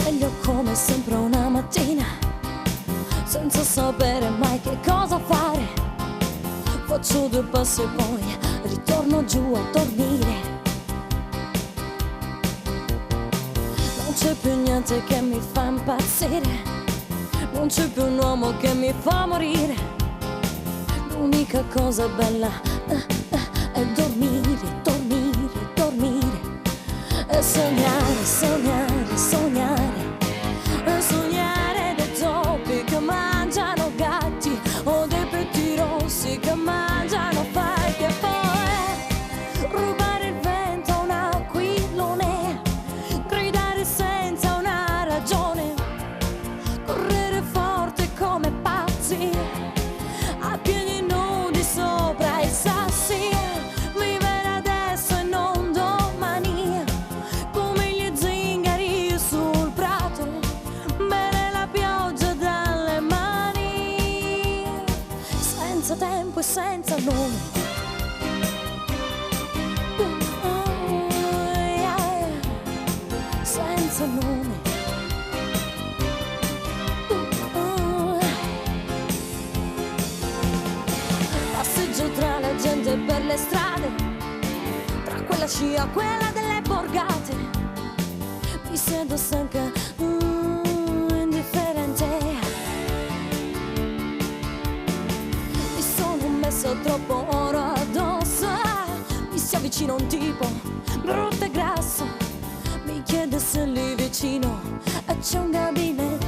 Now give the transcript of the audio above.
Sveglio come sempre una mattina, senza sapere mai che cosa fare. Faccio 2 passi e poi ritorno giù a dormire. Non c'è più niente che mi fa impazzire, non c'è più un uomo che mi fa morire. L'unica cosa bella è dormire, dormire, dormire e sognare, sognare, sognare. E sognare dei topi che mangiano gatti o dei petti rossi che mangiano falchi. E poi rubare il vento a un aquilone, gridare senza una ragione, correre forte come pazzi a piedi nudi sopra i sassi. Vivere adesso e non domani, come gli zingari sul prato, bere la pioggia dalle mani, senza tempo e senza nome. Senza nome. Passeggio tra la gente per le strade, tra quella scia, quella delle borgate. Mi sento stanca, indifferente. Mi sono messo troppo oro addosso. Mi si avvicina un tipo brutto e grasso, mi chiede se lì vicino c'è un gabinetto.